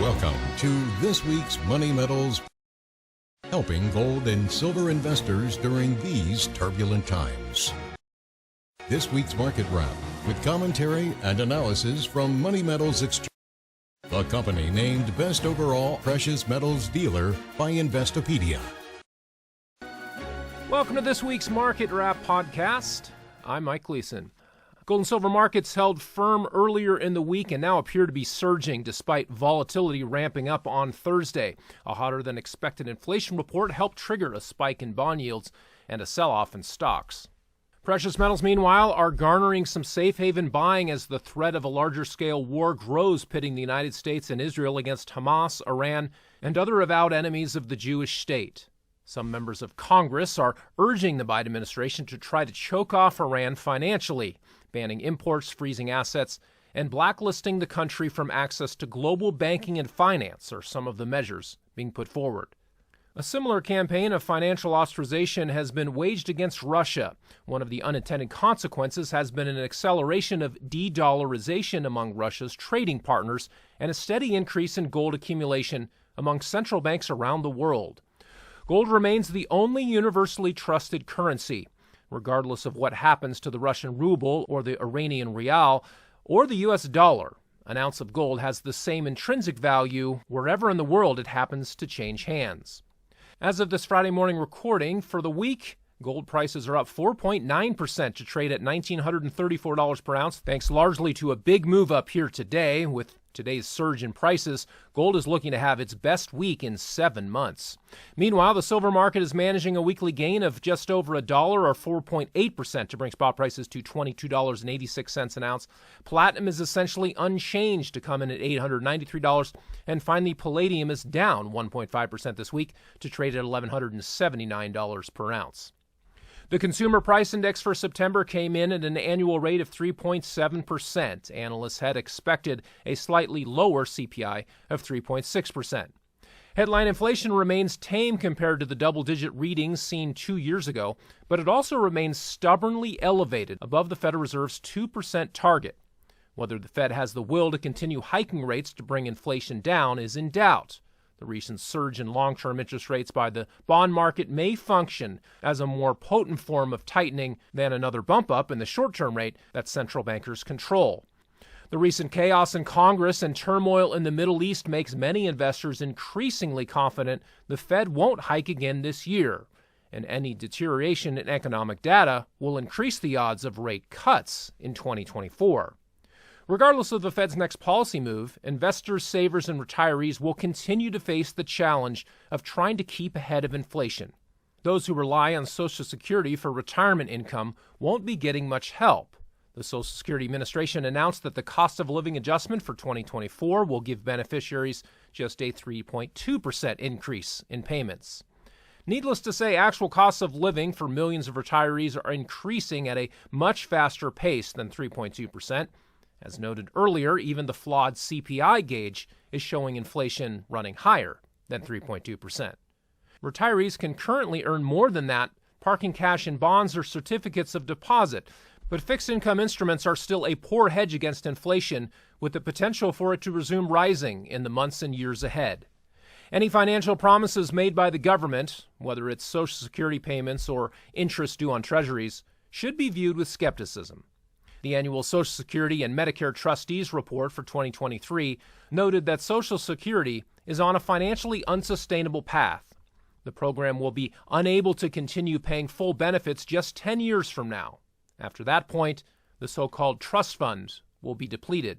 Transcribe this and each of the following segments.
Welcome to this week's Money Metals, helping gold and silver investors during these turbulent times. This week's market wrap with commentary and analysis from Money Metals Exchange, the company named Best Overall Precious Metals Dealer by Investopedia. Welcome to this week's Market Wrap podcast. I'm Mike Gleason. Gold and silver markets held firm earlier in the week and now appear to be surging despite volatility ramping up on Thursday. A hotter-than-expected inflation report helped trigger a spike in bond yields and a sell-off in stocks. Precious metals, meanwhile, are garnering some safe haven buying as the threat of a larger-scale war grows, pitting the United States and Israel against Hamas, Iran, and other avowed enemies of the Jewish state. Some members of Congress are urging the Biden administration to try to choke off Iran financially, banning imports, freezing assets, and blacklisting the country from access to global banking and finance are some of the measures being put forward. A similar campaign of financial ostracization has been waged against Russia. One of the unintended consequences has been an acceleration of de-dollarization among Russia's trading partners and a steady increase in gold accumulation among central banks around the world. Gold remains the only universally trusted currency, regardless of what happens to the Russian ruble or the Iranian rial or the U.S. dollar. An ounce of gold has the same intrinsic value wherever in the world it happens to change hands. As of this Friday morning recording, for the week, gold prices are up 4.9% to trade at $1,934 per ounce, thanks largely to a big move up here today. With today's surge in prices, gold is looking to have its best week in 7 months. Meanwhile, the silver market is managing a weekly gain of just over $1 or 4.8% to bring spot prices to $22.86 an ounce. Platinum is essentially unchanged to come in at $893. And finally, palladium is down 1.5% this week to trade at $1,179 per ounce. The Consumer Price Index for September came in at an annual rate of 3.7%. Analysts had expected a slightly lower CPI of 3.6%. Headline inflation remains tame compared to the double-digit readings seen 2 years ago, but it also remains stubbornly elevated above the Federal Reserve's 2% target. Whether the Fed has the will to continue hiking rates to bring inflation down is in doubt. The recent surge in long-term interest rates by the bond market may function as a more potent form of tightening than another bump up in the short-term rate that central bankers control. The recent chaos in Congress and turmoil in the Middle East makes many investors increasingly confident the Fed won't hike again this year, and any deterioration in economic data will increase the odds of rate cuts in 2024. Regardless of the Fed's next policy move, investors, savers, and retirees will continue to face the challenge of trying to keep ahead of inflation. Those who rely on Social Security for retirement income won't be getting much help. The Social Security Administration announced that the cost of living adjustment for 2024 will give beneficiaries just a 3.2% increase in payments. Needless to say, actual costs of living for millions of retirees are increasing at a much faster pace than 3.2%. As noted earlier, even the flawed CPI gauge is showing inflation running higher than 3.2%. Retirees can currently earn more than that, parking cash in bonds or certificates of deposit, but fixed income instruments are still a poor hedge against inflation, with the potential for it to resume rising in the months and years ahead. Any financial promises made by the government, whether it's Social Security payments or interest due on treasuries, should be viewed with skepticism. The annual Social Security and Medicare Trustees Report for 2023 noted that Social Security is on a financially unsustainable path. The program will be unable to continue paying full benefits just 10 years from now. After that point, the so-called trust fund will be depleted.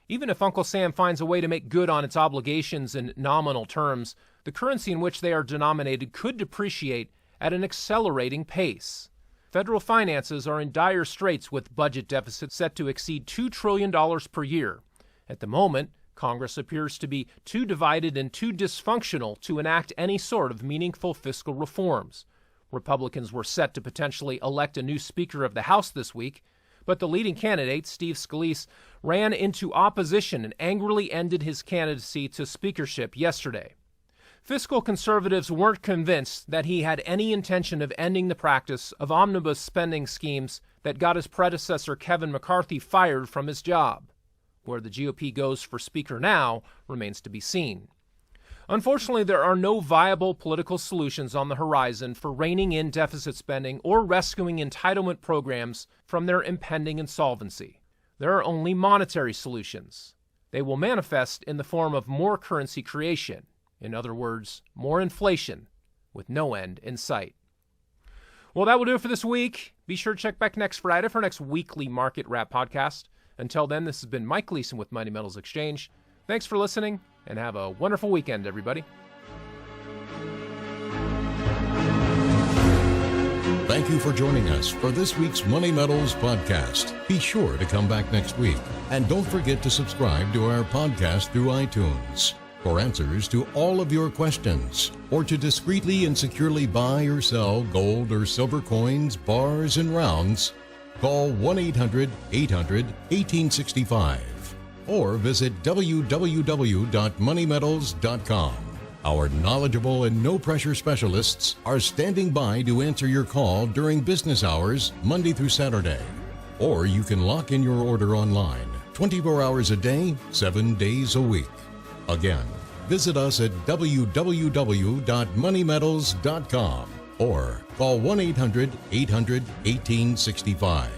Even if Uncle Sam finds a way to make good on its obligations in nominal terms, the currency in which they are denominated could depreciate at an accelerating pace. Federal finances are in dire straits with budget deficits set to exceed $2 trillion per year. At the moment, Congress appears to be too divided and too dysfunctional to enact any sort of meaningful fiscal reforms. Republicans were set to potentially elect a new Speaker of the House this week, but the leading candidate, Steve Scalise, ran into opposition and angrily ended his candidacy to speakership yesterday. Fiscal conservatives weren't convinced that he had any intention of ending the practice of omnibus spending schemes that got his predecessor Kevin McCarthy fired from his job. Where the GOP goes for Speaker now remains to be seen. Unfortunately, there are no viable political solutions on the horizon for reining in deficit spending or rescuing entitlement programs from their impending insolvency. There are only monetary solutions. They will manifest in the form of more currency creation. In other words, more inflation, with no end in sight. Well, that will do it for this week. Be sure to check back next Friday for our next weekly Market Wrap podcast. Until then, this has been Mike Gleason with Money Metals Exchange. Thanks for listening, and have a wonderful weekend, everybody. Thank you for joining us for this week's Money Metals podcast. Be sure to come back next week. And don't forget to subscribe to our podcast through iTunes. For answers to all of your questions, or to discreetly and securely buy or sell gold or silver coins, bars, and rounds, call 1-800-800-1865 or visit www.moneymetals.com. Our knowledgeable and no-pressure specialists are standing by to answer your call during business hours, Monday through Saturday. Or you can lock in your order online, 24 hours a day, 7 days a week. Again, visit us at www.moneymetals.com or call 1-800-800-1865.